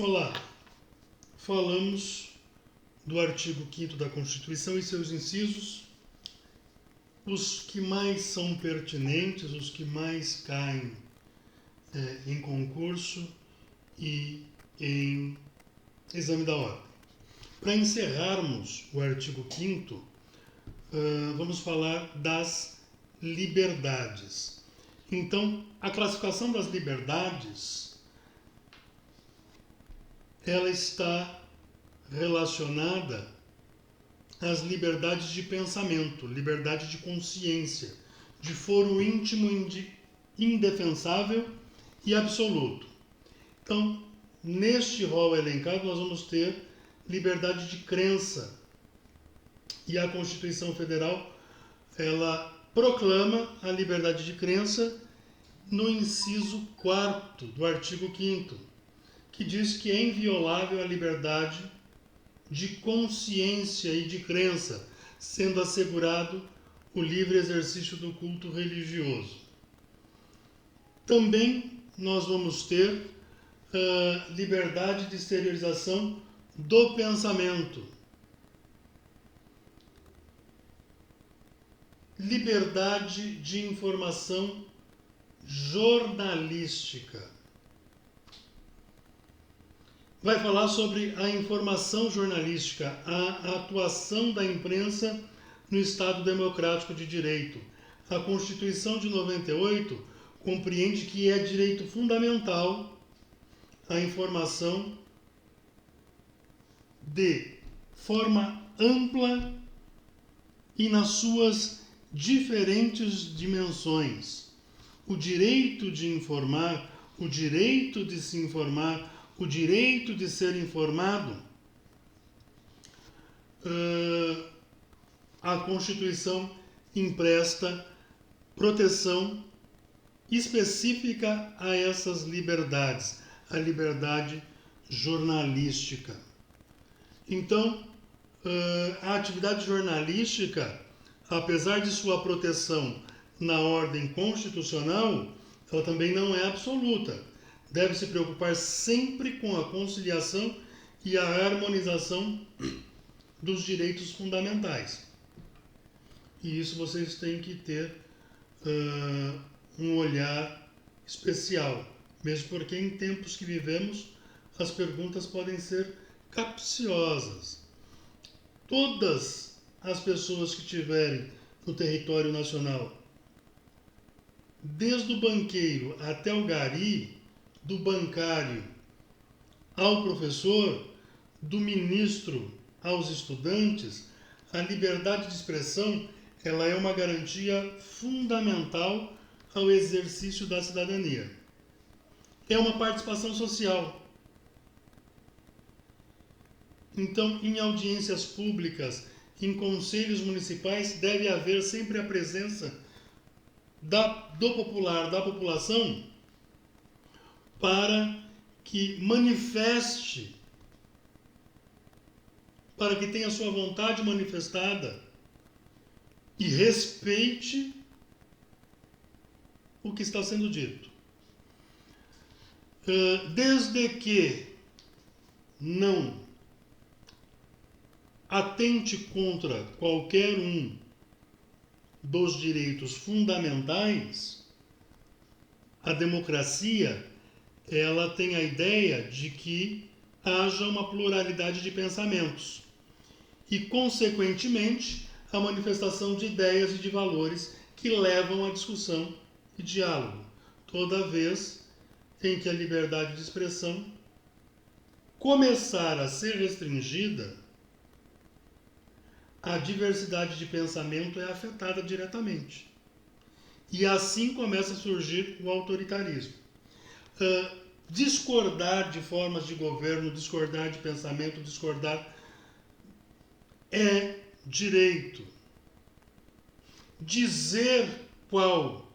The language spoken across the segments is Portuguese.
Olá, falamos do artigo 5º da Constituição e seus incisos, os que mais são pertinentes, os que mais caem em concurso e em exame da ordem. Para encerrarmos o artigo 5º, vamos falar das liberdades. Então, a classificação das liberdades, ela está relacionada às liberdades de pensamento, liberdade de consciência, de foro íntimo, indefensável e absoluto. Então, neste rol elencado, nós vamos ter liberdade de crença. E a Constituição Federal, ela proclama a liberdade de crença no inciso 4º do artigo 5º, que diz que é inviolável a liberdade de consciência e de crença, sendo assegurado o livre exercício do culto religioso. Também nós vamos ter liberdade de exteriorização do pensamento, liberdade de informação jornalística. Vai falar sobre a informação jornalística, a atuação da imprensa no Estado Democrático de Direito. A Constituição de 98 compreende que é direito fundamental a informação de forma ampla e nas suas diferentes dimensões. O direito de informar, o direito de se informar, o direito de ser informado, a Constituição empresta proteção específica a essas liberdades, a liberdade jornalística. Então, a atividade jornalística, apesar de sua proteção na ordem constitucional, ela também não é absoluta. Deve se preocupar sempre com a conciliação e a harmonização dos direitos fundamentais. E isso vocês têm que ter um olhar especial, mesmo porque em tempos que vivemos as perguntas podem ser capciosas. Todas as pessoas que estiverem no território nacional, desde o banqueiro até o gari, do bancário ao professor, do ministro aos estudantes, a liberdade de expressão, ela é uma garantia fundamental ao exercício da cidadania. É uma participação social. Então, em audiências públicas, em conselhos municipais, deve haver sempre a presença do popular, da população, para que manifeste, para que tenha sua vontade manifestada e respeite o que está sendo dito. Desde que não atente contra qualquer um dos direitos fundamentais, a democracia, ela tem a ideia de que haja uma pluralidade de pensamentos e, consequentemente, a manifestação de ideias e de valores que levam à discussão e diálogo, toda vez em que a liberdade de expressão começar a ser restringida, a diversidade de pensamento é afetada diretamente. E assim começa a surgir o autoritarismo. Discordar de formas de governo, discordar de pensamento, discordar é direito. Dizer qual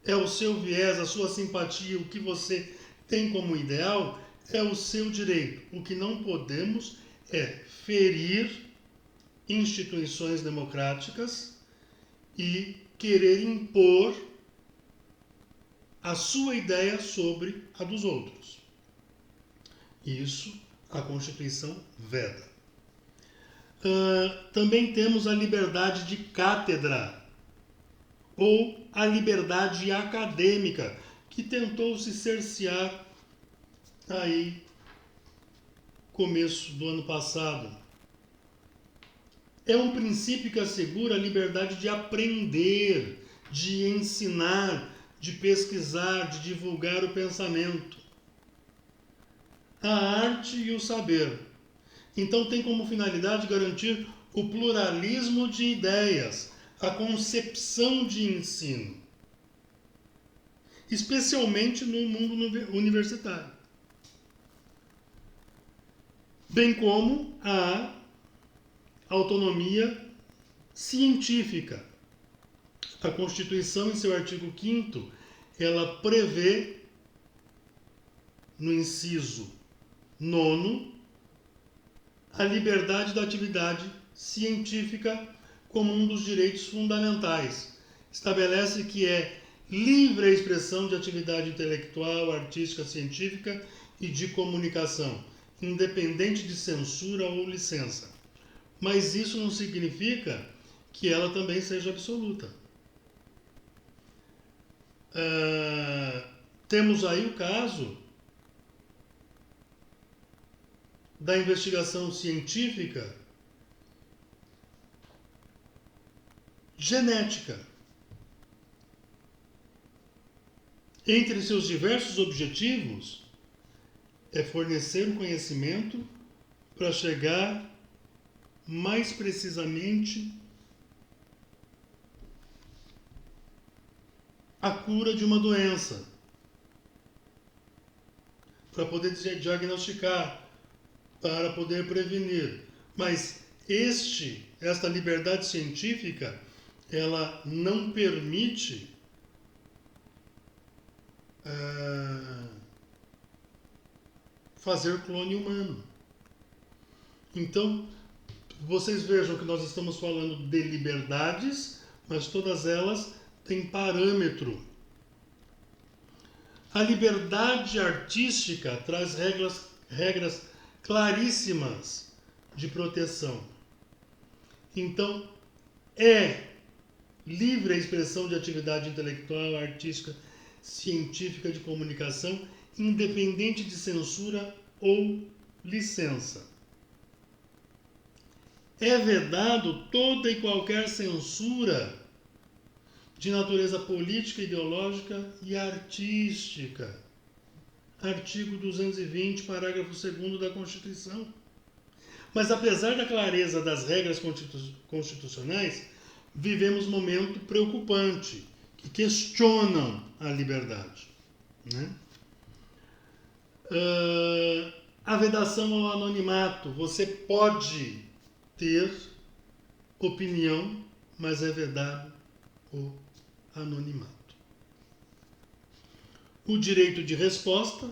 é o seu viés, a sua simpatia, o que você tem como ideal, é o seu direito. O que não podemos é ferir instituições democráticas e querer impor a sua ideia sobre a dos outros. Isso a Constituição veda. Também temos a liberdade de cátedra, ou a liberdade acadêmica, que tentou se cercear aí começo do ano passado. É um princípio que assegura a liberdade de aprender, de ensinar, de pesquisar, de divulgar o pensamento, a arte e o saber. Então tem como finalidade garantir o pluralismo de ideias, a concepção de ensino, especialmente no mundo universitário, bem como a autonomia científica. A Constituição, em seu artigo 5º, ela prevê, no inciso 9º, a liberdade da atividade científica como um dos direitos fundamentais. Estabelece que é livre a expressão de atividade intelectual, artística, científica e de comunicação, independente de censura ou licença. Mas isso não significa que ela também seja absoluta. Temos aí o caso da investigação científica genética. Entre seus diversos objetivos é fornecer um conhecimento para chegar mais precisamente à cura de uma doença, para poder diagnosticar, para poder prevenir. Mas esta liberdade científica, ela não permite fazer clone humano. Então, vocês vejam que nós estamos falando de liberdades, mas todas elas têm parâmetro. A liberdade artística traz regras claríssimas de proteção. Então, é livre a expressão de atividade intelectual, artística, científica, de comunicação, independente de censura ou licença. É vedado toda e qualquer censura de natureza política, ideológica e artística. Artigo 220, parágrafo 2º da Constituição. Mas apesar da clareza das regras constitucionais, vivemos um momento preocupante, que questionam a liberdade, né? A vedação ao anonimato. Você pode ter opinião, mas é vedado o anonimato. O direito de resposta.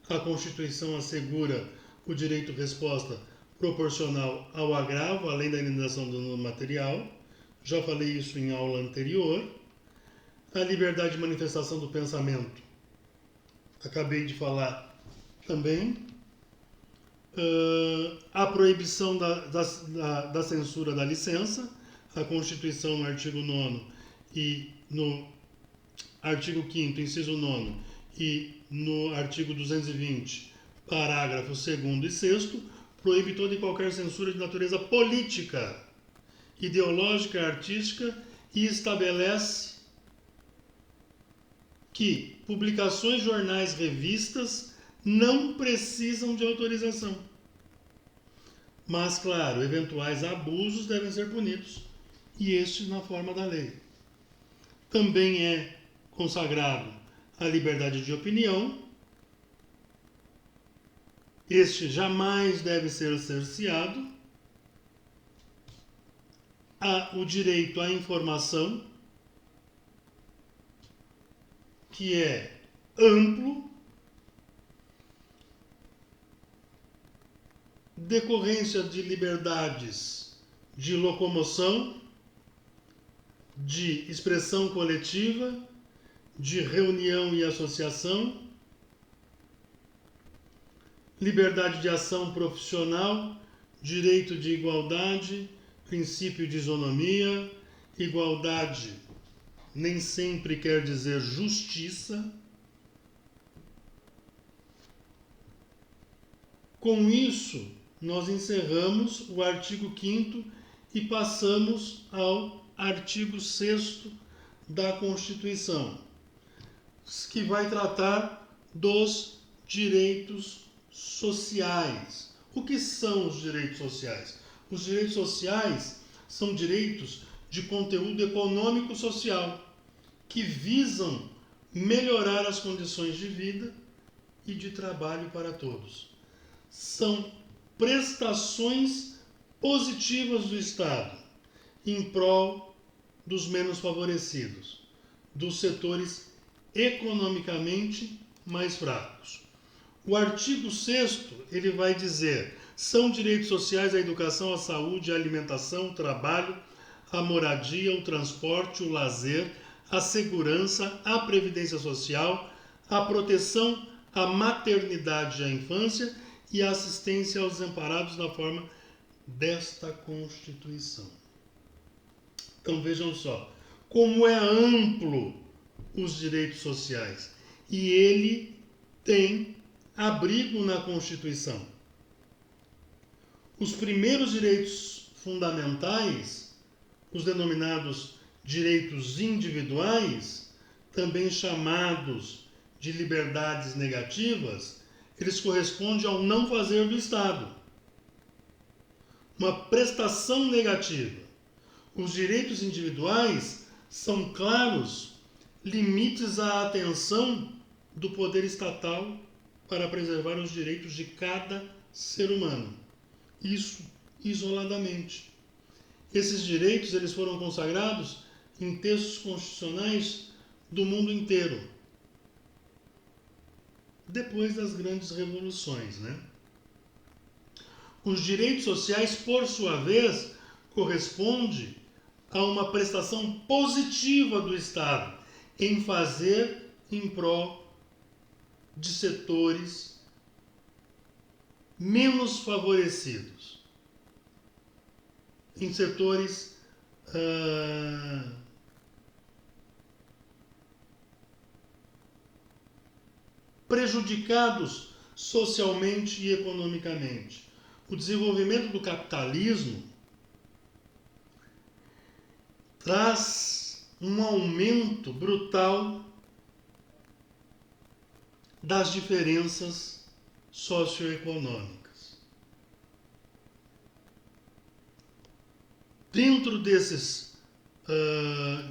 A Constituição assegura o direito de resposta proporcional ao agravo, além da indenização do dano material. Já falei isso em aula anterior. A liberdade de manifestação do pensamento. Acabei de falar também. A proibição da censura da licença. A Constituição, no artigo 9º e no artigo 5º, inciso 9º, e no artigo 220, parágrafo 2º e 6º, proíbe toda e qualquer censura de natureza política, ideológica, artística, e estabelece que publicações, jornais, revistas não precisam de autorização. Mas, claro, eventuais abusos devem ser punidos, e este na forma da lei. Também é consagrado a liberdade de opinião. Este jamais deve ser cerceado. Há o direito à informação, que é amplo, decorrência de liberdades de locomoção, de expressão coletiva, de reunião e associação, liberdade de ação profissional, direito de igualdade, princípio de isonomia. Igualdade nem sempre quer dizer justiça. Com isso, nós encerramos o artigo 5º e passamos ao artigo 6º da Constituição, que vai tratar dos direitos sociais. O que são os direitos sociais? Os direitos sociais são direitos de conteúdo econômico-social que visam melhorar as condições de vida e de trabalho para todos. São prestações positivas do Estado em prol dos menos favorecidos, dos setores economicamente mais fracos. O artigo 6º, ele vai dizer: são direitos sociais a educação, a saúde, a alimentação, o trabalho, a moradia, o transporte, o lazer, a segurança, a previdência social, a proteção, a maternidade e a infância e a assistência aos desamparados na forma desta Constituição. Então vejam só, como é amplo os direitos sociais. E ele tem abrigo na Constituição. Os primeiros direitos fundamentais, os denominados direitos individuais, também chamados de liberdades negativas, eles correspondem ao não fazer do Estado. Uma prestação negativa. Os direitos individuais são claros limites à atenção do poder estatal para preservar os direitos de cada ser humano. Isso isoladamente. Esses direitos eles foram consagrados em textos constitucionais do mundo inteiro, depois das grandes revoluções, né? Os direitos sociais, por sua vez, correspondem a uma prestação positiva do Estado em fazer em prol de setores menos favorecidos, em setores prejudicados socialmente e economicamente. O desenvolvimento do capitalismo traz um aumento brutal das diferenças socioeconômicas. Dentro desses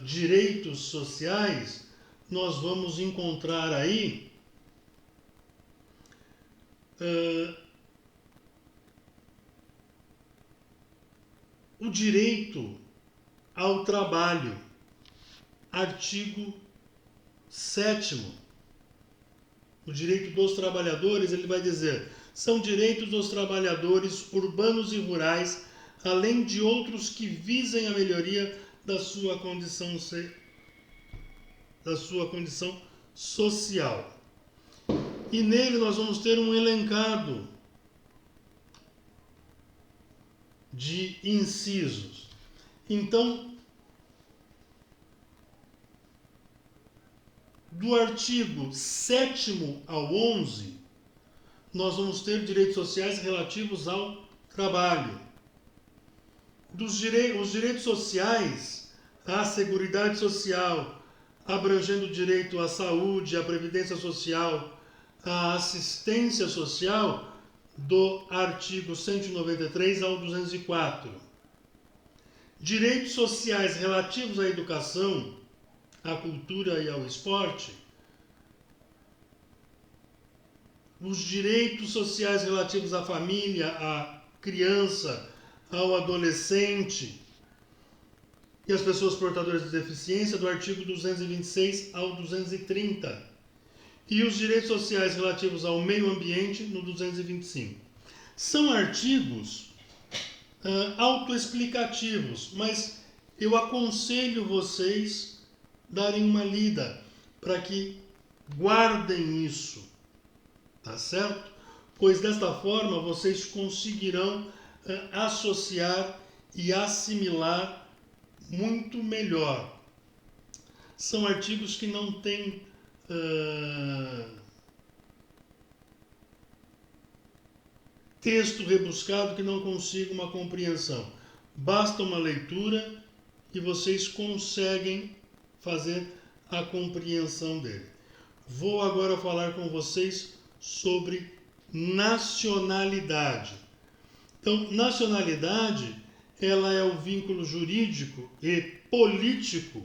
direitos sociais, nós vamos encontrar aí o direito ao trabalho, artigo 7º. O direito dos trabalhadores, ele vai dizer: são direitos dos trabalhadores urbanos e rurais, além de outros que visem a melhoria da sua condição social. E nele nós vamos ter um elencado de incisos. Então, do artigo 7º ao 11, nós vamos ter direitos sociais relativos ao trabalho. Os direitos sociais, a Seguridade Social, abrangendo o direito à saúde, à previdência social, à assistência social, do artigo 193 ao 204. Direitos sociais relativos à educação, à cultura e ao esporte. Os direitos sociais relativos à família, à criança, ao adolescente e às pessoas portadoras de deficiência, do artigo 226 ao 230. E os direitos sociais relativos ao meio ambiente, no 225. São artigos autoexplicativos, mas eu aconselho vocês darem uma lida para que guardem isso, tá certo? pois desta forma vocês conseguirão associar e assimilar muito melhor. São artigos que não têm texto rebuscado, que não consiga uma compreensão. Basta uma leitura e vocês conseguem fazer a compreensão dele. Vou agora falar com vocês sobre nacionalidade. Então, nacionalidade, ela é o vínculo jurídico e político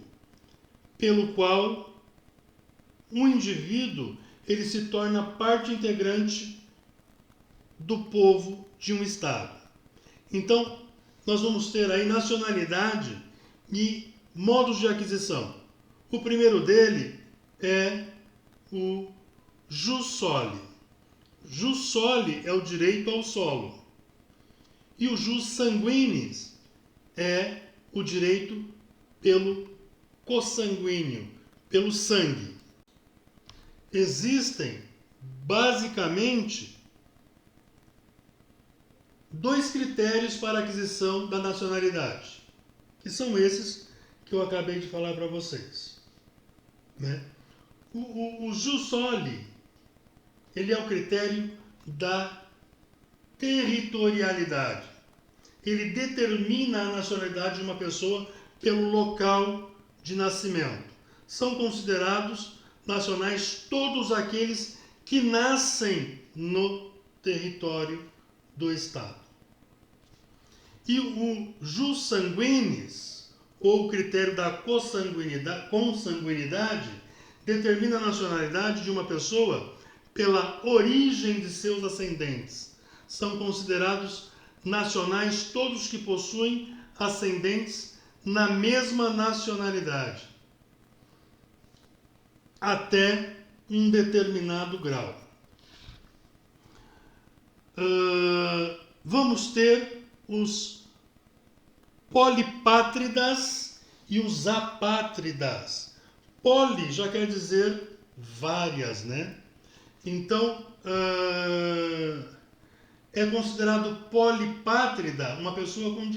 pelo qual um indivíduo ele se torna parte integrante do povo de um estado. Então, nós vamos ter aí nacionalidade e modos de aquisição. O primeiro dele é o jus soli. Jus soli é o direito ao solo. E o jus sanguinis é o direito pelo consanguíneo, pelo sangue. Existem, basicamente, dois critérios para a aquisição da nacionalidade, que são esses que eu acabei de falar para vocês. Né? O jus soli, ele é o critério da territorialidade. Ele determina a nacionalidade de uma pessoa pelo local de nascimento. São considerados nacionais todos aqueles que nascem no território do Estado. E o jus sanguinis, ou o critério da consanguinidade, determina a nacionalidade de uma pessoa pela origem de seus ascendentes. São considerados nacionais todos que possuem ascendentes na mesma nacionalidade, até um determinado grau. Vamos ter os polipátridas e os apátridas. Poli já quer dizer várias, né? Então, é considerado polipátrida uma pessoa com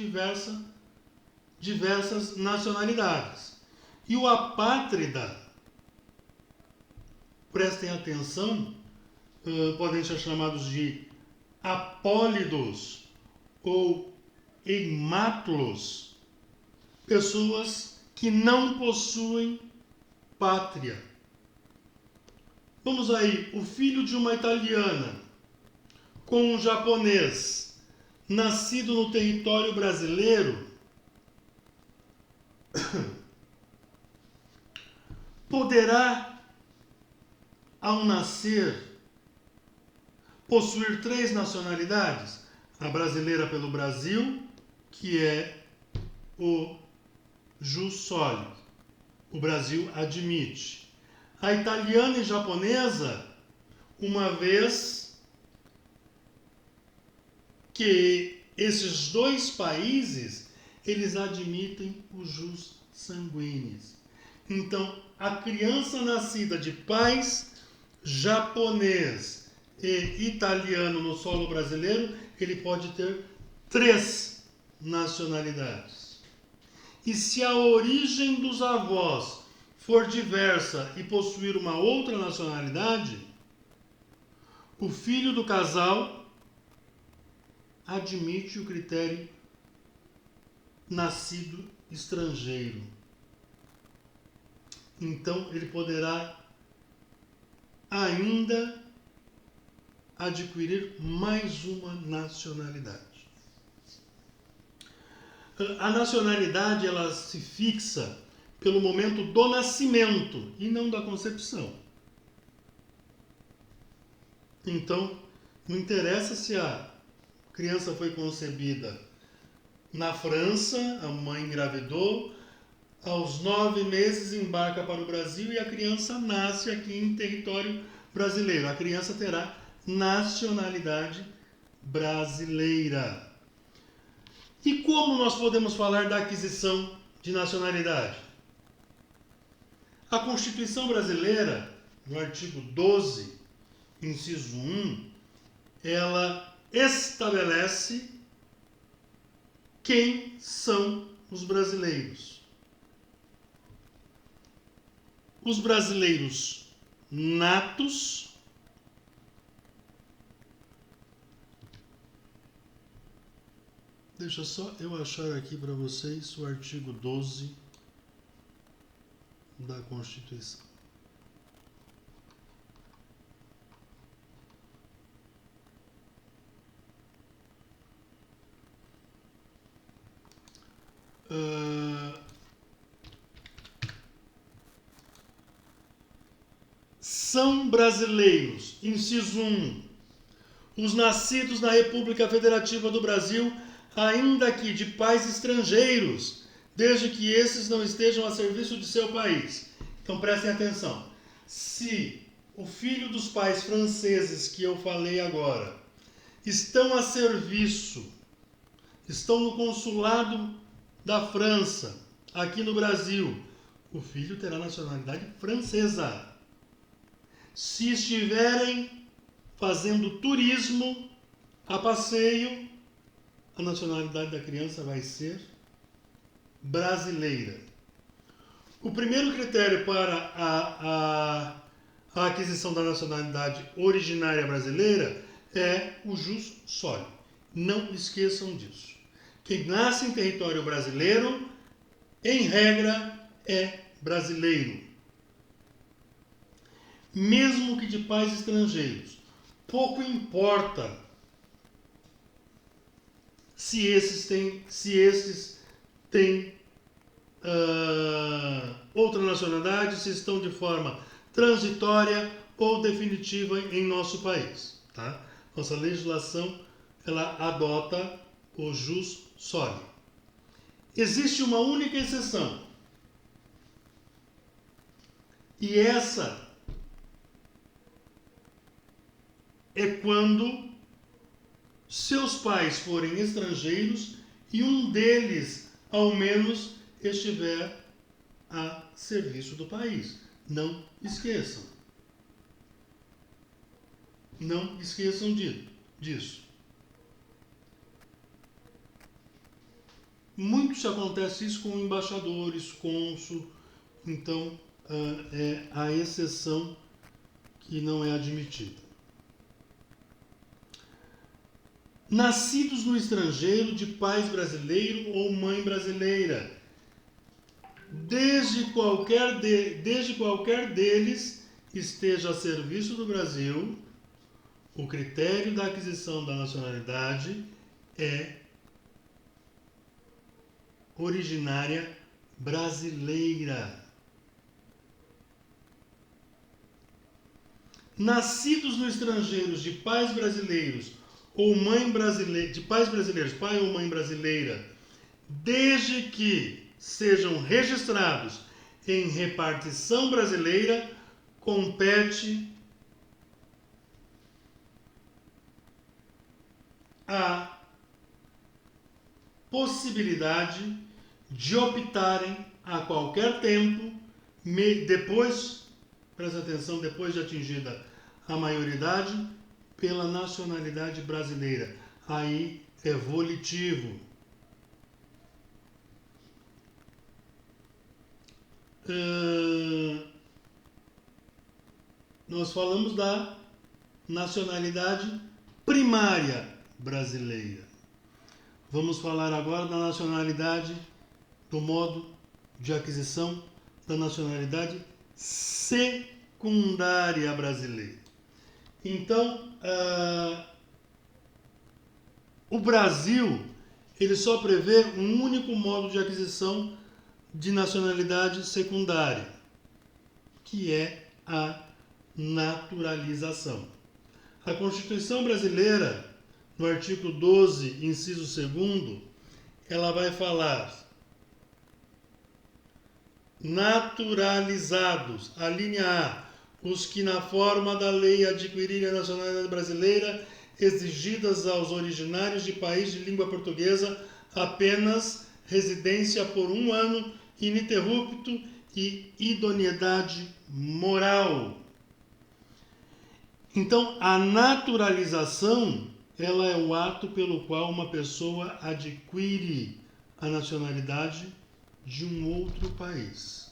diversas nacionalidades. E o apátrida, prestem atenção, podem ser chamados de apólidos ou heimátulos, pessoas que não possuem pátria. Vamos aí, o filho de uma italiana com um japonês nascido no território brasileiro poderá, ao nascer, possuir 3 nacionalidades: a brasileira pelo Brasil, que é o jus soli, o Brasil admite; a italiana e japonesa, uma vez que esses 2 países eles admitem o jus sanguinis. Então, a criança nascida de pais japonês e italiano no solo brasileiro, ele pode ter 3 nacionalidades. E se a origem dos avós for diversa e possuir uma outra nacionalidade, o filho do casal admite o critério nascido estrangeiro. Então, ele poderá ainda adquirir mais uma nacionalidade. A nacionalidade, ela se fixa pelo momento do nascimento e não da concepção. Então, não interessa se a criança foi concebida na França, a mãe engravidou, aos 9 meses embarca para o Brasil e a criança nasce aqui em território brasileiro. A criança terá nacionalidade brasileira. E como nós podemos falar da aquisição de nacionalidade? A Constituição brasileira, no artigo 12, inciso 1, ela estabelece quem são os brasileiros. Os brasileiros natos, deixa só eu achar aqui para vocês o artigo 12 da Constituição. São brasileiros, inciso 1, os nascidos na República Federativa do Brasil, ainda que de pais estrangeiros, desde que esses não estejam a serviço de seu país. Então prestem atenção. Se o filho dos pais franceses que eu falei agora estão a serviço, estão no consulado da França, aqui no Brasil, o filho terá nacionalidade francesa. Se estiverem fazendo turismo a passeio, a nacionalidade da criança vai ser brasileira. O primeiro critério para a aquisição da nacionalidade originária brasileira é o jus soli. Não esqueçam disso. Quem nasce em território brasileiro, em regra, é brasileiro. Mesmo que de pais estrangeiros. Pouco importa se esses têm outra nacionalidade, se estão de forma transitória ou definitiva em nosso país. Tá? Nossa legislação ela adota o jus soli. Existe uma única exceção. E essa é quando seus pais forem estrangeiros e um deles, ao menos, estiver a serviço do país. Não esqueçam. Não esqueçam disso. Muito se acontece isso com embaixadores, cônsul, então é a exceção que não é admitida. Nascidos no estrangeiro de pais brasileiro ou mãe brasileira, desde qualquer deles esteja a serviço do Brasil, o critério da aquisição da nacionalidade é originária brasileira. Nascidos no estrangeiro de pais brasileiros ou mãe brasileira, de pais brasileiros, pai ou mãe brasileira, desde que sejam registrados em repartição brasileira, compete a possibilidade de optarem a qualquer tempo, depois, presta atenção, depois de atingida a maioridade, pela nacionalidade brasileira. Aí é volitivo. Nós falamos da nacionalidade primária brasileira. Vamos falar agora da nacionalidade, do modo de aquisição da nacionalidade secundária brasileira. Então, o Brasil ele só prevê um único modo de aquisição de nacionalidade secundária, que é a naturalização. A Constituição brasileira, no artigo 12, inciso 2º, ela vai falar: naturalizados, a linha A, os que na forma da lei adquirirem a nacionalidade brasileira, exigidas aos originários de país de língua portuguesa apenas residência por 1 ano, ininterrupto e idoneidade moral. Então, a naturalização, ela é o ato pelo qual uma pessoa adquire a nacionalidade de um outro país.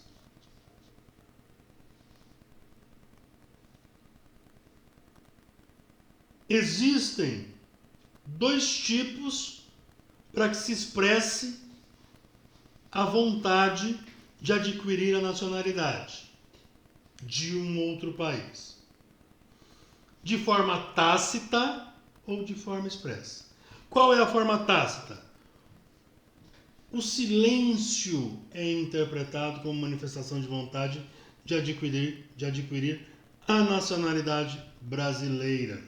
Existem dois tipos para que se expresse a vontade de adquirir a nacionalidade de um outro país. De forma tácita ou de forma expressa. Qual é a forma tácita? O silêncio é interpretado como manifestação de vontade de adquirir a nacionalidade brasileira.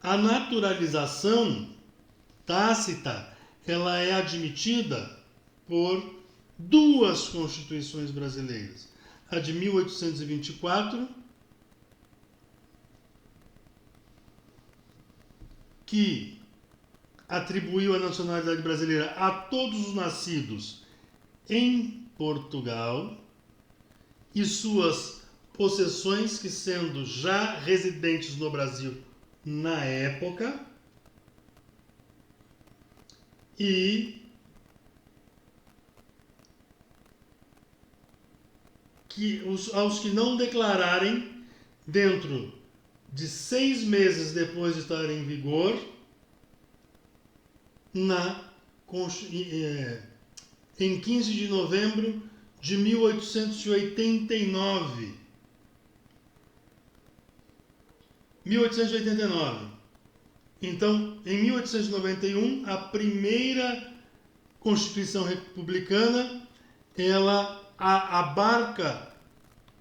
A naturalização tácita, ela é admitida por duas constituições brasileiras. A de 1824, que atribuiu a nacionalidade brasileira a todos os nascidos em Portugal e suas possessões que, sendo já residentes no Brasil na época, e que aos que não declararem dentro de 6 meses depois de estar em vigor em 15 de novembro de 1889. 1889. Então, em 1891, a primeira Constituição Republicana, ela abarca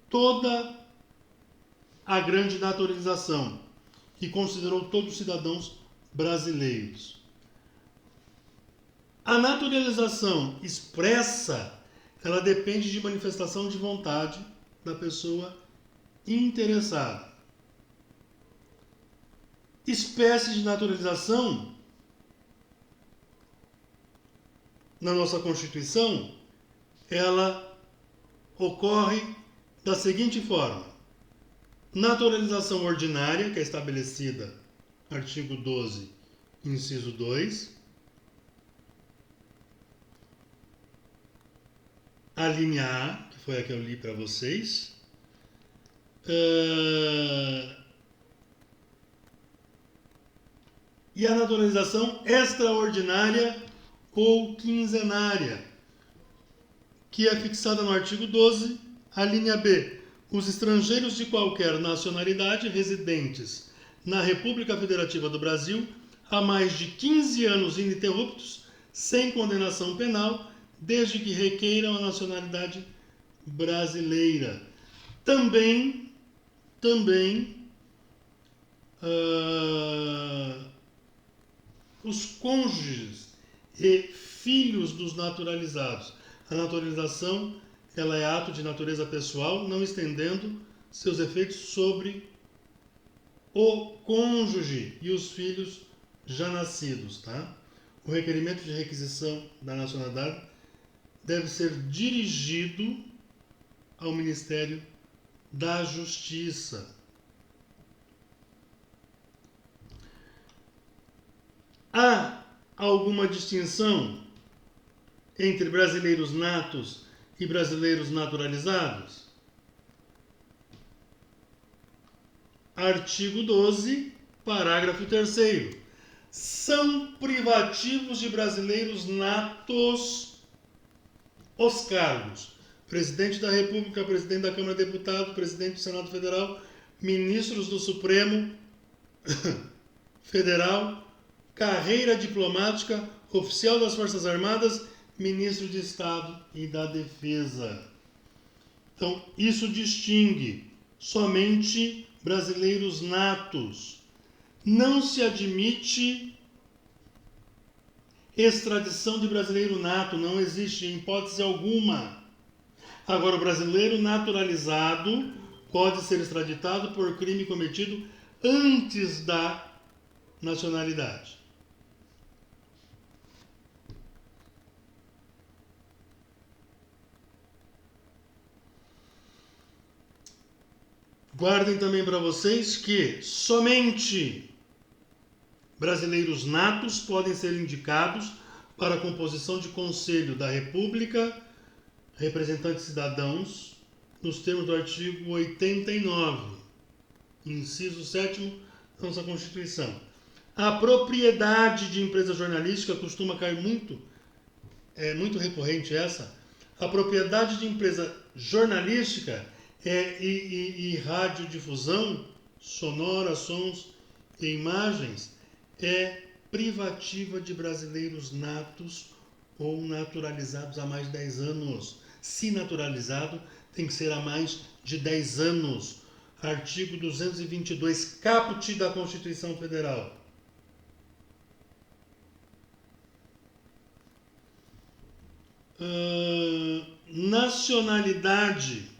toda a grande naturalização e considerou todos os cidadãos brasileiros. A naturalização expressa, ela depende de manifestação de vontade da pessoa interessada. Espécie de naturalização, na nossa Constituição, ela ocorre da seguinte forma: naturalização ordinária, que é estabelecida no artigo 12, inciso 2, a linha A, que foi a que eu li para vocês, e a naturalização extraordinária ou quinzenária, que é fixada no artigo 12, a linha B. Os estrangeiros de qualquer nacionalidade residentes na República Federativa do Brasil há mais de 15 anos ininterruptos, sem condenação penal, desde que requeiram a nacionalidade brasileira. Também os cônjuges e filhos dos naturalizados. A naturalização, ela é ato de natureza pessoal, não estendendo seus efeitos sobre o cônjuge e os filhos já nascidos, tá? O requerimento de requisição da nacionalidade deve ser dirigido ao Ministério da Justiça. Há alguma distinção entre brasileiros natos e brasileiros naturalizados? Artigo 12, parágrafo 3º. São privativos de brasileiros natos os cargos: presidente da República, presidente da Câmara de Deputados, presidente do Senado Federal, ministros do Supremo Federal, carreira diplomática, oficial das Forças Armadas, ministro de Estado e da Defesa. Então, isso distingue somente brasileiros natos. Não se admite extradição de brasileiro nato, não existe em hipótese alguma. Agora, o brasileiro naturalizado pode ser extraditado por crime cometido antes da nacionalidade. Guardem também para vocês que somente brasileiros natos podem ser indicados para a composição de Conselho da República, representantes cidadãos, nos termos do artigo 89, inciso 7º da nossa Constituição. A propriedade de empresa jornalística costuma cair muito, é muito recorrente essa. A propriedade de empresa jornalística e radiodifusão sonora, sons e imagens é privativa de brasileiros natos ou naturalizados há mais de 10 anos. Se naturalizado, tem que ser há mais de 10 anos. Artigo 222, caput da Constituição Federal. Nacionalidade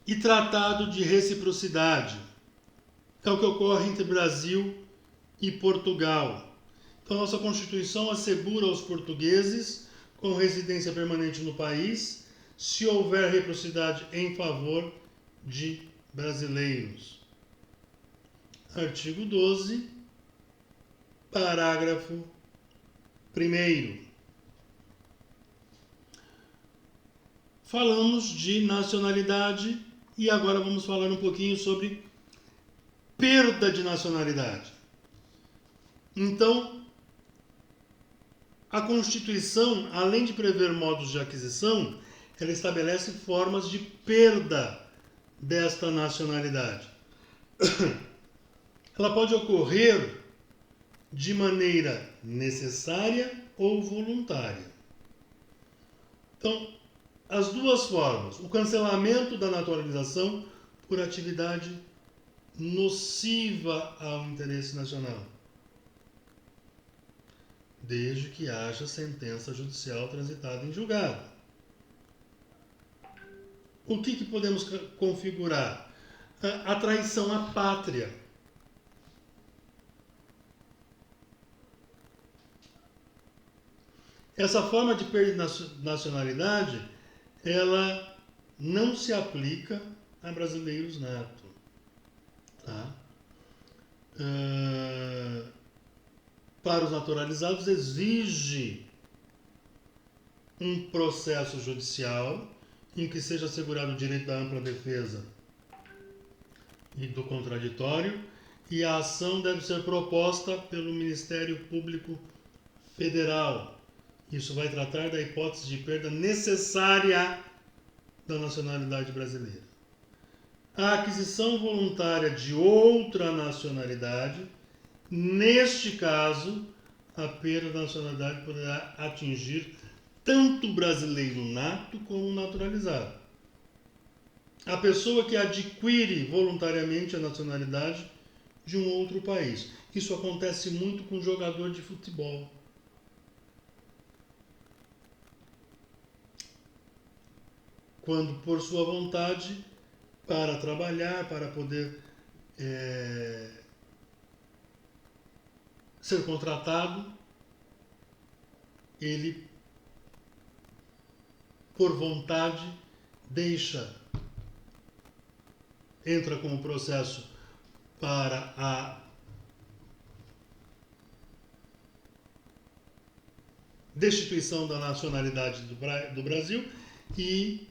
e tratado de reciprocidade. É o que ocorre entre Brasil e Portugal. Então, nossa Constituição assegura aos portugueses com residência permanente no país, se houver reciprocidade em favor de brasileiros. Artigo 12, parágrafo 1º. Falamos de nacionalidade e agora vamos falar um pouquinho sobre perda de nacionalidade. Então, a Constituição, além de prever modos de aquisição, ela estabelece formas de perda desta nacionalidade. Ela pode ocorrer de maneira necessária ou voluntária. Então, as duas formas: o cancelamento da naturalização por atividade nociva ao interesse nacional, desde que haja sentença judicial transitada em julgado. O que podemos configurar? A traição à pátria. Essa forma de perda de nacionalidade, ela não se aplica a brasileiros natos. Tá? Para os naturalizados, exige um processo judicial em que seja assegurado o direito da ampla defesa e do contraditório, e a ação deve ser proposta pelo Ministério Público Federal. Isso vai tratar da hipótese de perda necessária da nacionalidade brasileira. A aquisição voluntária de outra nacionalidade, neste caso, a perda da nacionalidade poderá atingir tanto o brasileiro nato como o naturalizado. A pessoa que adquire voluntariamente a nacionalidade de um outro país. Isso acontece muito com jogador de futebol. Quando, por sua vontade, para trabalhar, para poder ser contratado, ele, por vontade, entra com o processo para a destituição da nacionalidade do Brasil e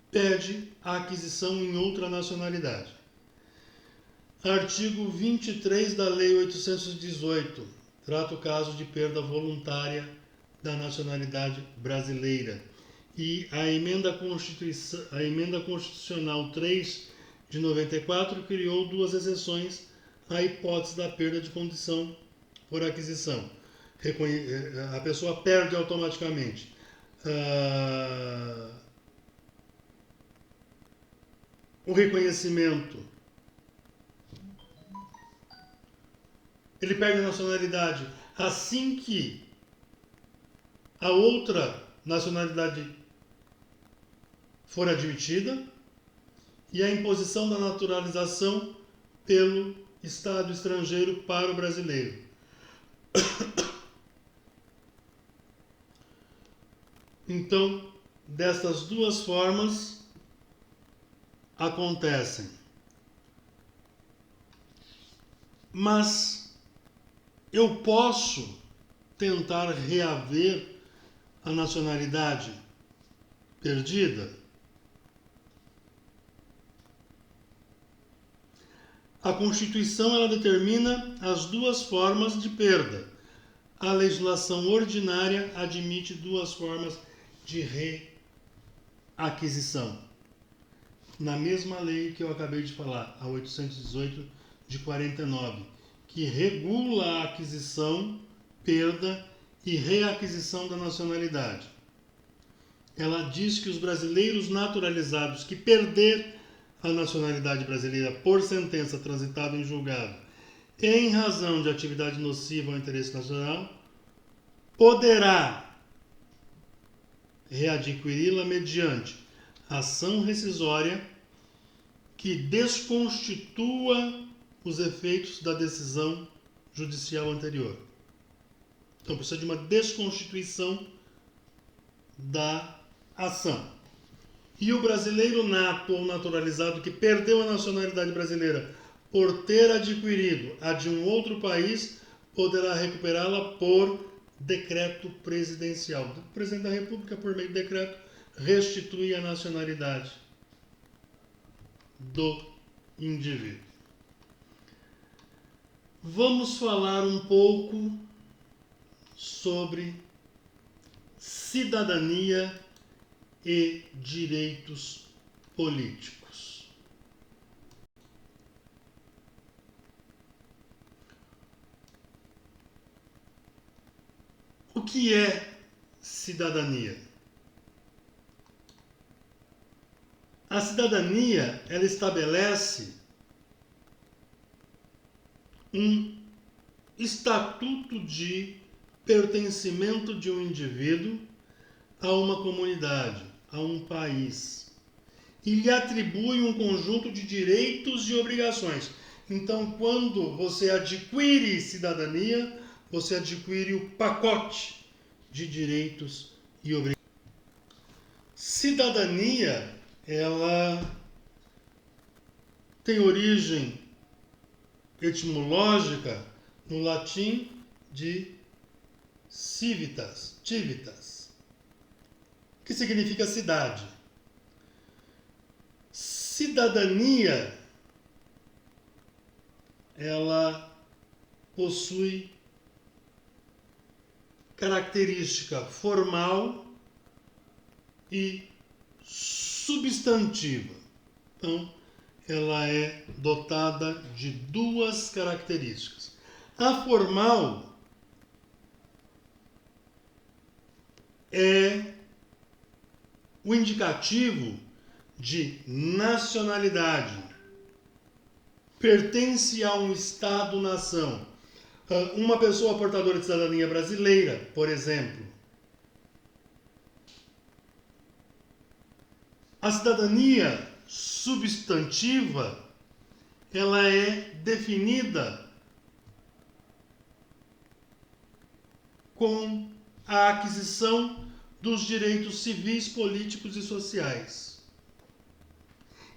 pede a aquisição em outra nacionalidade. Artigo 23 da Lei 818 trata o caso de perda voluntária da nacionalidade brasileira. E a emenda constitucional 3 de 94 criou duas exceções à hipótese da perda de condição por aquisição. A pessoa perde automaticamente o reconhecimento. Ele perde a nacionalidade assim que a outra nacionalidade for admitida, e a imposição da naturalização pelo Estado estrangeiro para o brasileiro. Então, destas duas formas acontecem. Mas eu posso tentar reaver a nacionalidade perdida? A Constituição ela determina as duas formas de perda. A legislação ordinária admite duas formas de reaquisição. Na mesma lei que eu acabei de falar, a 818 de 49, que regula a aquisição, perda e reaquisição da nacionalidade. Ela diz que os brasileiros naturalizados que perder a nacionalidade brasileira por sentença transitada em julgado em razão de atividade nociva ao interesse nacional, poderá readquiri-la mediante ação rescisória que desconstitua os efeitos da decisão judicial anterior. Então precisa de uma desconstituição da ação. E o brasileiro nato ou naturalizado que perdeu a nacionalidade brasileira por ter adquirido a de um outro país, poderá recuperá-la por decreto presidencial. O presidente da República, por meio de decreto, restitui a nacionalidade do indivíduo. Vamos falar um pouco sobre cidadania e direitos políticos. O que é cidadania? A cidadania, ela estabelece um estatuto de pertencimento de um indivíduo a uma comunidade, a um país, e lhe atribui um conjunto de direitos e obrigações. Então, quando você adquire cidadania, você adquire o pacote de direitos e obrigações. Cidadania, ela tem origem etimológica no latim de civitas, que significa cidade. Cidadania, ela possui característica formal e substantiva. Então, ela é dotada de duas características. A formal é o indicativo de nacionalidade. Pertence a um Estado-nação. Uma pessoa portadora de cidadania brasileira, por exemplo. A cidadania substantiva, ela é definida com a aquisição dos direitos civis, políticos e sociais.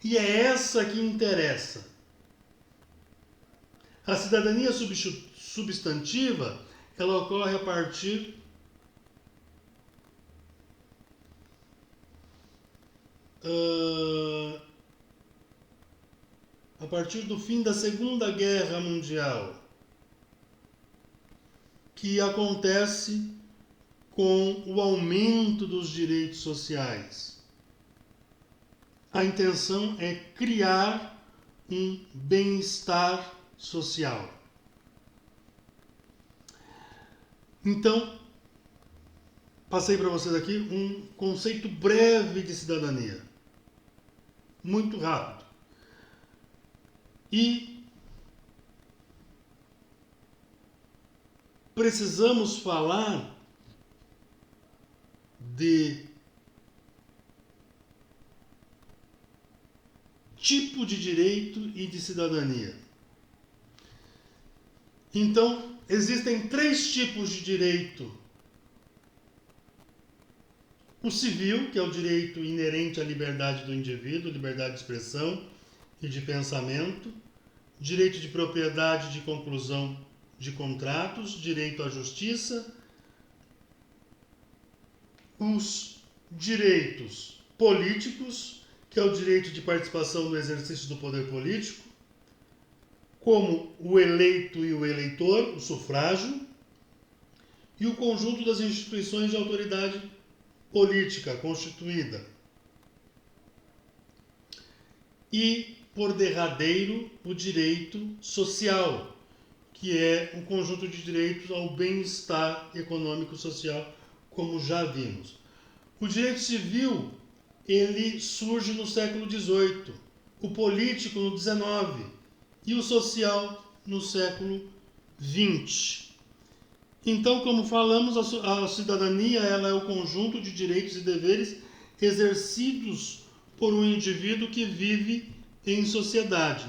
E é essa que interessa. A cidadania substantiva, ela ocorre a partir do fim da Segunda Guerra Mundial, que acontece com o aumento dos direitos sociais. A intenção é criar um bem-estar social. Então, passei para vocês aqui um conceito breve de cidadania. Muito rápido. E precisamos falar de tipo de direito e de cidadania. Então, existem três tipos de direito O civil, que é o direito inerente à liberdade do indivíduo, liberdade de expressão e de pensamento, direito de propriedade de conclusão de contratos, direito à justiça, os direitos políticos, que é o direito de participação no exercício do poder político, como o eleito e o eleitor, o sufrágio, e o conjunto das instituições de autoridade política constituída. E, por derradeiro, o direito social, que é um conjunto de direitos ao bem-estar econômico e social, como já vimos. O direito civil, ele surge no século XVIII, o político no XIX e o social no século XX. Então, como falamos, a cidadania ela é o conjunto de direitos e deveres exercidos por um indivíduo que vive em sociedade.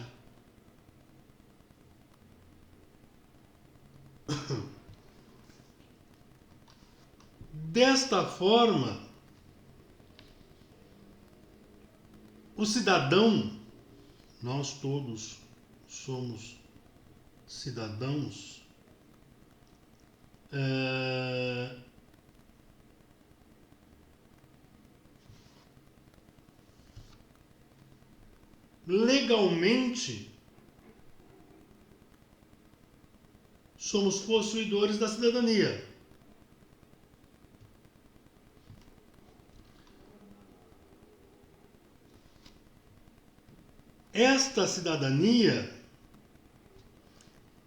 Desta forma, o cidadão, nós todos somos cidadãos, legalmente somos possuidores da cidadania. Esta cidadania,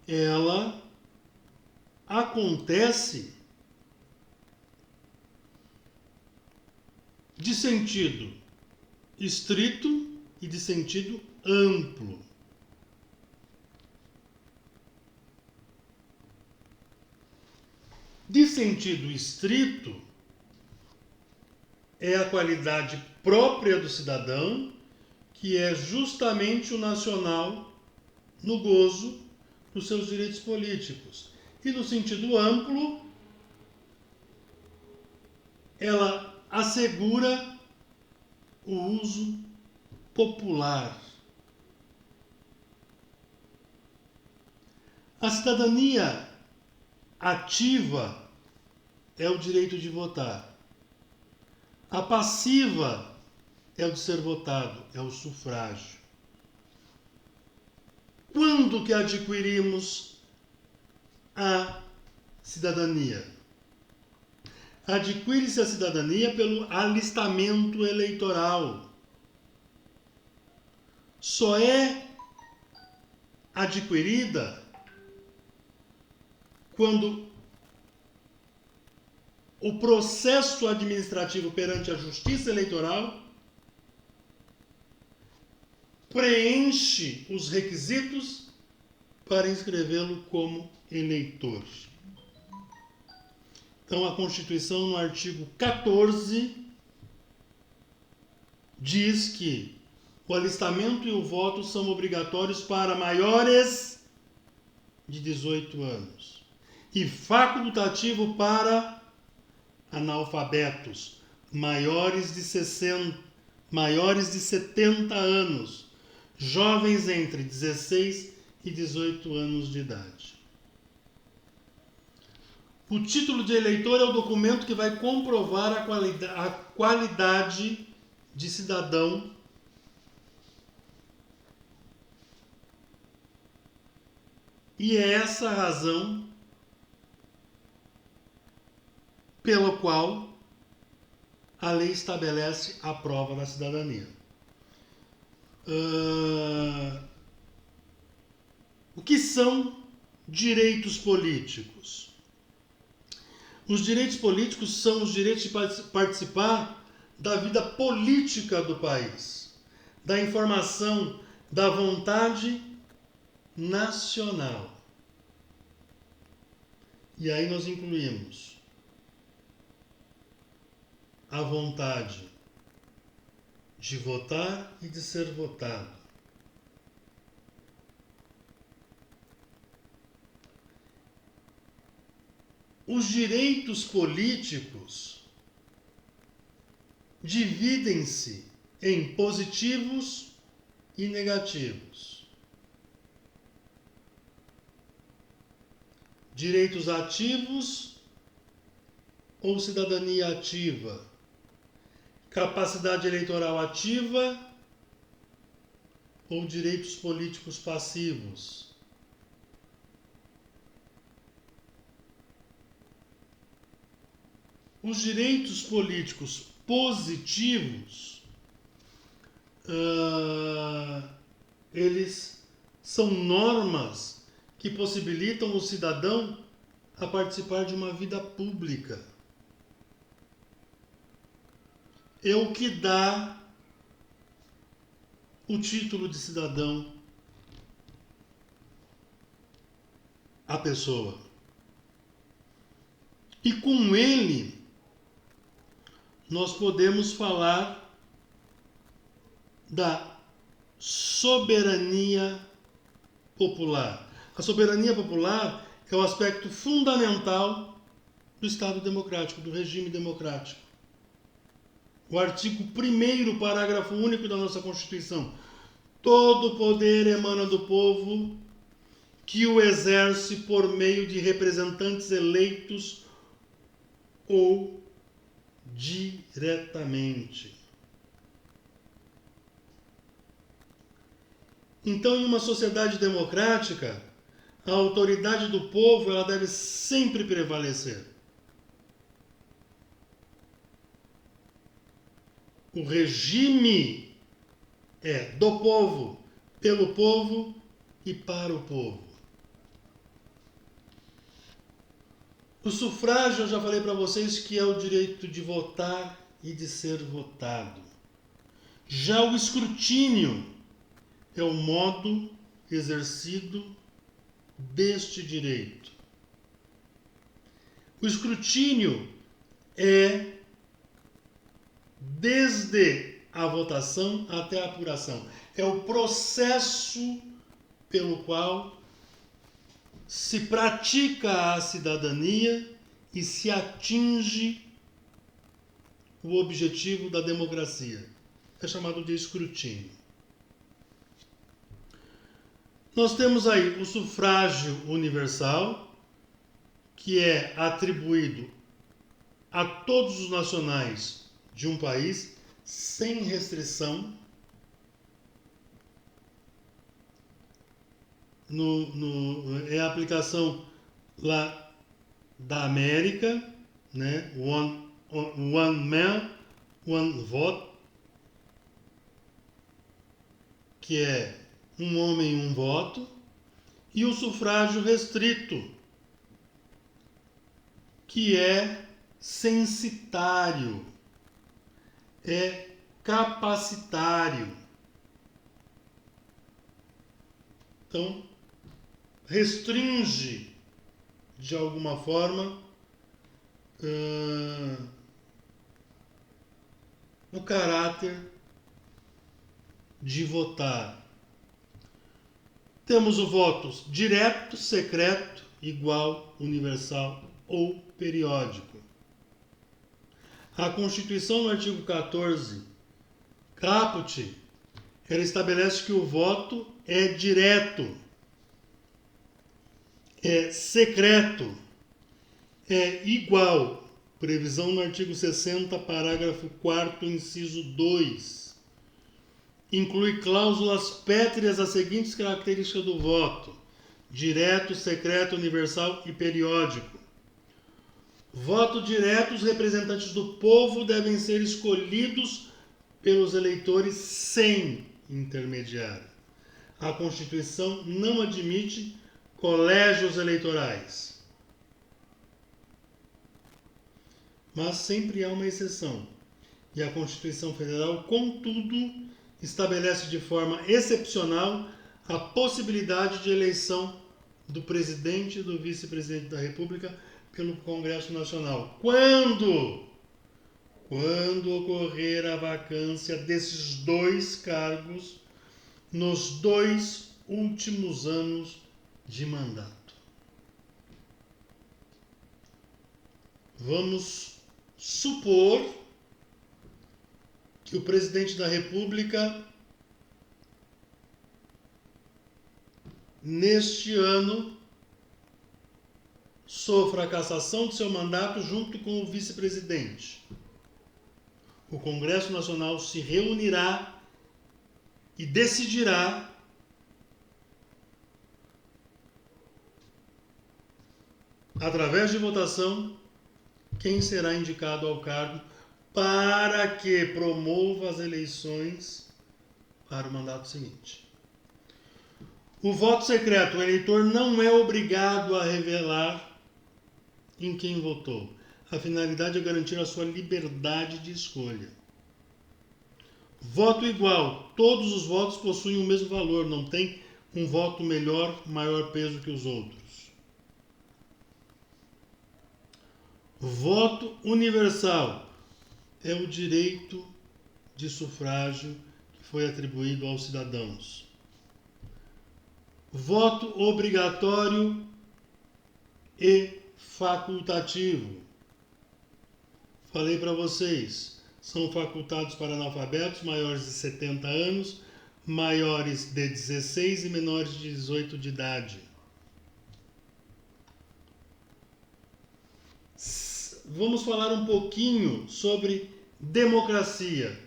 ela acontece de sentido estrito e de sentido amplo. De sentido estrito, é a qualidade própria do cidadão, que é justamente o nacional no gozo dos seus direitos políticos. E no sentido amplo, ela assegura o uso popular. A cidadania ativa é o direito de votar. A passiva é o de ser votado, é o sufrágio. Quando que adquirimos a cidadania? Adquire-se a cidadania pelo alistamento eleitoral. Só é adquirida quando o processo administrativo perante a Justiça Eleitoral preenche os requisitos para inscrevê-lo como eleitor. Então, a Constituição, no artigo 14, diz que o alistamento e o voto são obrigatórios para maiores de 18 anos e facultativo para analfabetos maiores de 70 anos, jovens entre 16 e 18 anos de idade. O título de eleitor é o documento que vai comprovar a qualidade de cidadão e é essa a razão pela qual a lei estabelece a prova da cidadania. O que são direitos políticos? Os direitos políticos são os direitos de participar da vida política do país, da informação, da vontade nacional. E aí nós incluímos a vontade de votar e de ser votado. Os direitos políticos dividem-se em positivos e negativos. Direitos ativos ou cidadania ativa? Capacidade eleitoral ativa ou direitos políticos passivos? Os direitos políticos positivos, eles são normas que possibilitam o cidadão a participar de uma vida pública. É o que dá o título de cidadão à pessoa. E com ele, nós podemos falar da soberania popular. A soberania popular é o aspecto fundamental do Estado democrático, do regime democrático. O artigo 1º, parágrafo único da nossa Constituição. Todo poder emana do povo, que o exerce por meio de representantes eleitos ou diretamente. Então, em uma sociedade democrática, a autoridade do povo ela deve sempre prevalecer. O regime é do povo, pelo povo e para o povo. O sufrágio, eu já falei para vocês que é o direito de votar e de ser votado. Já o escrutínio é o modo exercido deste direito. O escrutínio é desde a votação até a apuração. É o processo pelo qual se pratica a cidadania e se atinge o objetivo da democracia. É chamado de escrutínio. Nós temos aí o sufrágio universal, que é atribuído a todos os nacionais de um país, sem restrição, é a aplicação lá da América, né? One man, one vote, que é um homem, um voto, e o sufrágio restrito, que é censitário, é capacitário. Então, restringe, de alguma forma, o caráter de votar. Temos o voto direto, secreto, igual, universal ou periódico. A Constituição, no artigo 14, caput, ela estabelece que o voto é direto, é secreto, é igual. Previsão no artigo 60, parágrafo 4º, inciso 2. Inclui cláusulas pétreas às seguintes características do voto: direto, secreto, universal e periódico. Voto direto, os representantes do povo devem ser escolhidos pelos eleitores sem intermediário. A Constituição não admite colégios eleitorais. Mas sempre há uma exceção. E a Constituição Federal, contudo, estabelece de forma excepcional a possibilidade de eleição do presidente e do vice-presidente da República pelo Congresso Nacional. Quando ocorrer a vacância desses dois cargos nos 2 últimos anos de mandato. Vamos supor que o presidente da República, neste ano, sofra a cassação de seu mandato junto com o vice-presidente. O Congresso Nacional se reunirá e decidirá através de votação quem será indicado ao cargo para que promova as eleições para o mandato seguinte. O voto secreto, o eleitor não é obrigado a revelar em quem votou. A finalidade é garantir a sua liberdade de escolha. Voto igual. Todos os votos possuem o mesmo valor, não tem um voto melhor, maior peso que os outros. Voto universal é o direito de sufrágio que foi atribuído aos cidadãos. Voto obrigatório e facultativo. Falei para vocês, são facultados para analfabetos maiores de 70 anos, maiores de 16 e menores de 18 de idade. Vamos falar um pouquinho sobre democracia.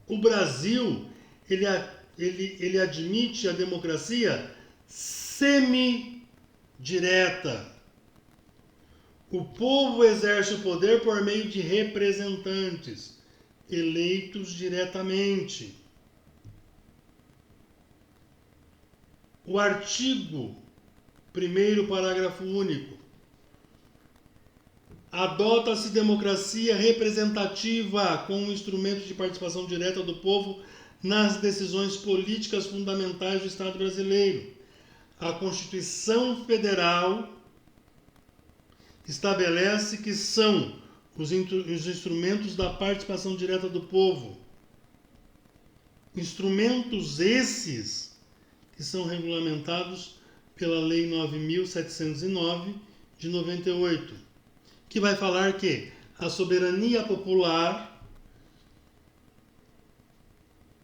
O Brasil, ele admite a democracia semi-direta. O povo exerce o poder por meio de representantes, eleitos diretamente. O artigo 1º, parágrafo único. Adota-se democracia representativa como instrumento de participação direta do povo nas decisões políticas fundamentais do Estado brasileiro. A Constituição Federal estabelece que são os instrumentos da participação direta do povo. Instrumentos esses que são regulamentados pela Lei 9.709 de 98, que vai falar que a soberania popular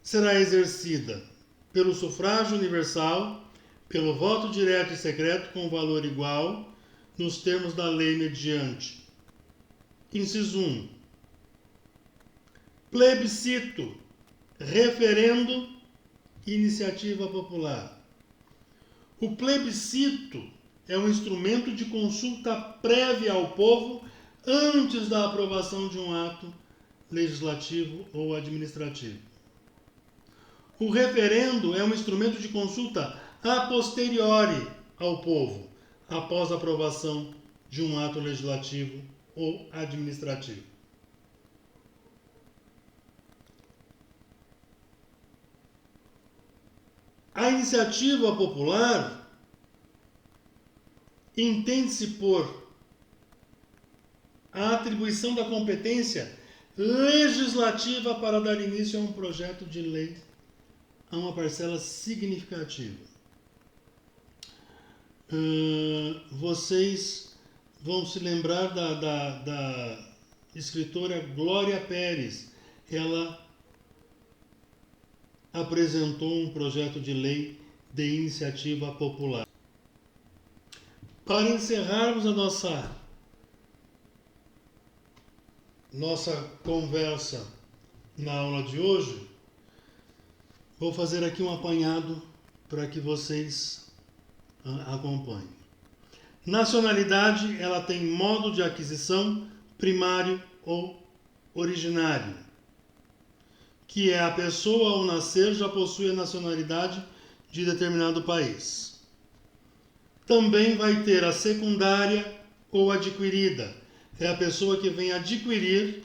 será exercida pelo sufrágio universal, pelo voto direto e secreto com valor igual, nos termos da lei mediante. Inciso 1. Plebiscito, referendo e iniciativa popular. O plebiscito é um instrumento de consulta prévia ao povo antes da aprovação de um ato legislativo ou administrativo. O referendo é um instrumento de consulta a posteriori ao povo, após a aprovação de um ato legislativo ou administrativo. A iniciativa popular entende-se por a atribuição da competência legislativa para dar início a um projeto de lei a uma parcela significativa. Vocês vão se lembrar da escritora Glória Pérez. Ela apresentou um projeto de lei de iniciativa popular. Para encerrarmos a nossa conversa na aula de hoje, vou fazer aqui um apanhado para que vocês acompanhem. Nacionalidade, ela tem modo de aquisição primário ou originário, que é a pessoa ao nascer já possui a nacionalidade de determinado país. Também vai ter a secundária ou adquirida, é a pessoa que vem adquirir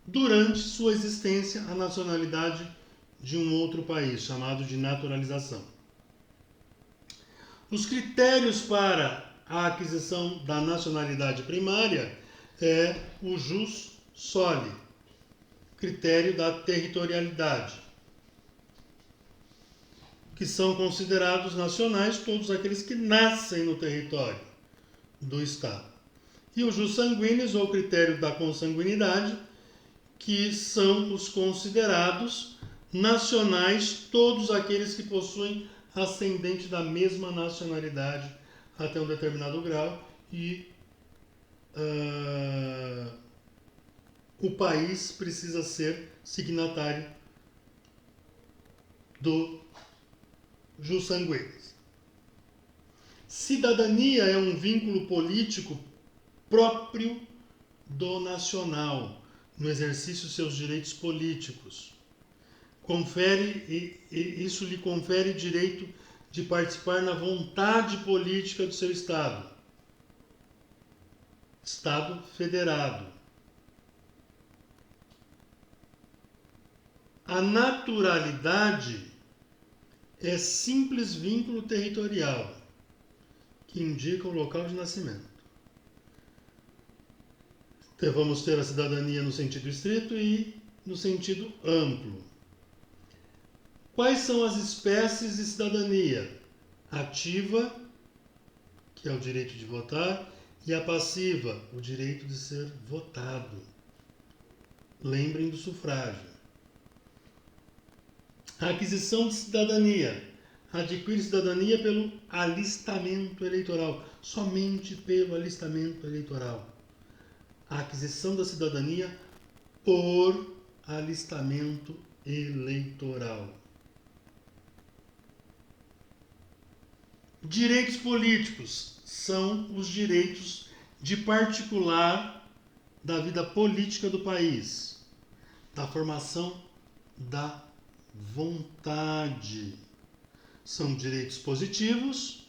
durante sua existência a nacionalidade de um outro país, chamado de naturalização. Os critérios para a aquisição da nacionalidade primária é o jus soli, critério da territorialidade, que são considerados nacionais todos aqueles que nascem no território do Estado. E os jus sanguíneos, ou critério da consanguinidade, que são os considerados nacionais todos aqueles que possuem ascendente da mesma nacionalidade até um determinado grau e o país precisa ser signatário do jus sanguinis. Cidadania é um vínculo político próprio do nacional, no exercício de seus direitos políticos. Isso lhe confere direito de participar na vontade política do seu Estado. Estado federado. A naturalidade é simples vínculo territorial que indica o local de nascimento. Então, vamos ter a cidadania no sentido estrito e no sentido amplo. Quais são as espécies de cidadania? Ativa, que é o direito de votar, e a passiva, o direito de ser votado. Lembrem do sufrágio. A aquisição de cidadania. Adquire cidadania pelo alistamento eleitoral, somente pelo alistamento eleitoral. A aquisição da cidadania por alistamento eleitoral. Direitos políticos são os direitos de particular da vida política do país, da formação da vontade. São direitos positivos,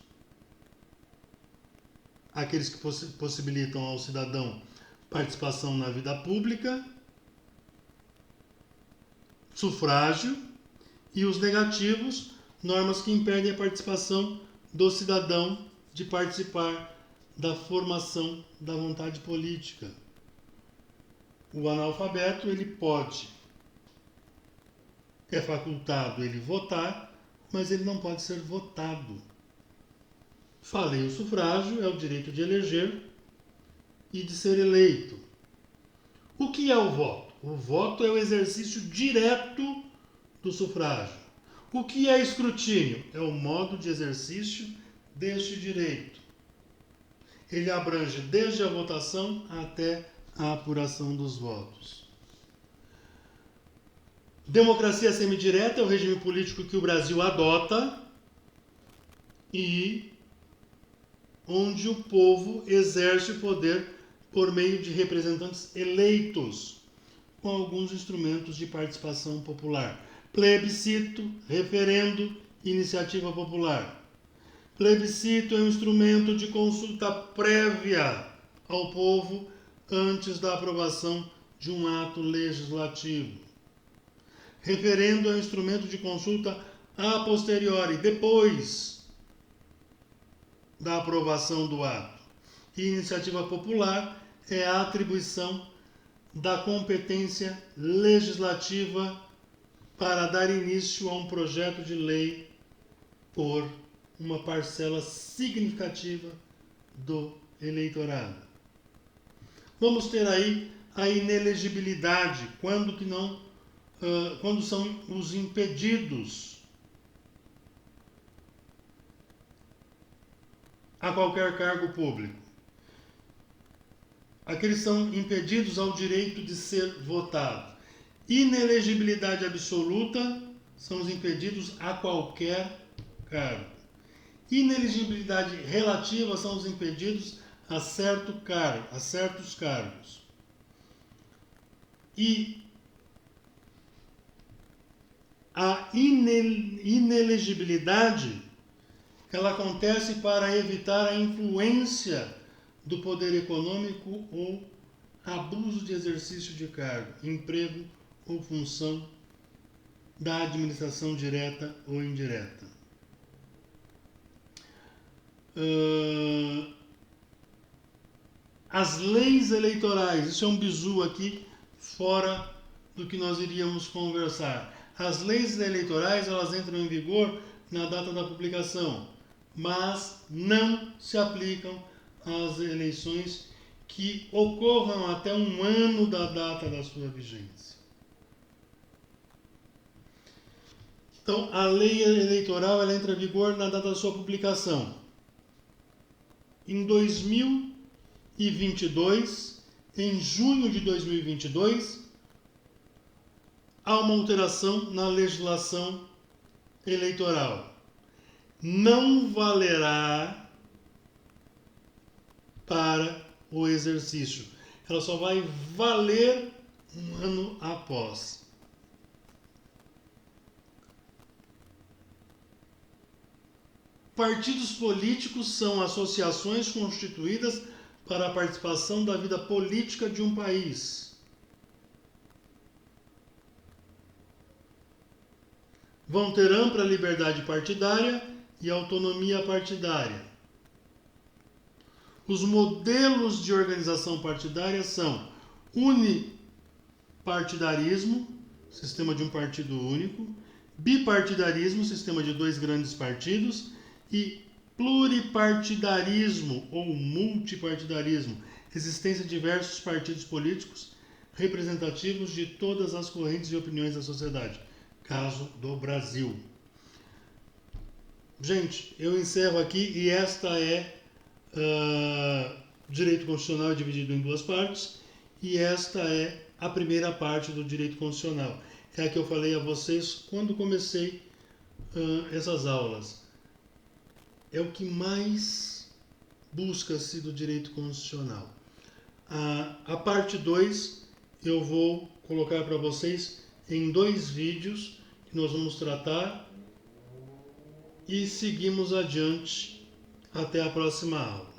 aqueles que possibilitam ao cidadão participação na vida pública, sufrágio, e os negativos, normas que impedem a participação do cidadão de participar da formação da vontade política. O analfabeto, ele pode, é facultado ele votar, mas ele não pode ser votado. Falei, o sufrágio é o direito de eleger e de ser eleito. O que é o voto? O voto é o exercício direto do sufrágio. O que é escrutínio? É o modo de exercício deste direito. Ele abrange desde a votação até a apuração dos votos. Democracia semidireta é o regime político que o Brasil adota e onde o povo exerce o poder por meio de representantes eleitos, com alguns instrumentos de participação popular. Plebiscito, referendo, iniciativa popular. Plebiscito é um instrumento de consulta prévia ao povo antes da aprovação de um ato legislativo. Referendo é um instrumento de consulta a posteriori, depois da aprovação do ato. E iniciativa popular é a atribuição da competência legislativa para dar início a um projeto de lei por uma parcela significativa do eleitorado. Vamos ter aí a inelegibilidade, quando são os impedidos a qualquer cargo público. Aqueles são impedidos ao direito de ser votado. Inelegibilidade absoluta são os impedidos a qualquer cargo. Inelegibilidade relativa são os impedidos a certos cargos. E a inelegibilidade, ela acontece para evitar a influência do poder econômico ou abuso de exercício de cargo, emprego ou função da administração direta ou indireta. As leis eleitorais, isso é um bizu aqui fora do que nós iríamos conversar. As leis eleitorais, elas entram em vigor na data da publicação, mas não se aplicam às eleições que ocorram até um ano da data da sua vigência. Então, a lei eleitoral ela entra em vigor na data da sua publicação. Em 2022, em junho de 2022, há uma alteração na legislação eleitoral. Não valerá para o exercício. Ela só vai valer um ano após. Partidos políticos são associações constituídas para a participação da vida política de um país. Vão ter ampla liberdade partidária e autonomia partidária. Os modelos de organização partidária são unipartidarismo, sistema de um partido único, bipartidarismo, sistema de 2 grandes partidos, e pluripartidarismo ou multipartidarismo, existência de diversos partidos políticos representativos de todas as correntes e opiniões da sociedade. Caso do Brasil. Gente, eu encerro aqui e esta é direito constitucional dividido em 2 partes e esta é a primeira parte do direito constitucional. É a que eu falei a vocês quando comecei essas aulas. É o que mais busca-se do direito constitucional. A parte 2 eu vou colocar para vocês em 2 vídeos que nós vamos tratar e seguimos adiante até a próxima aula.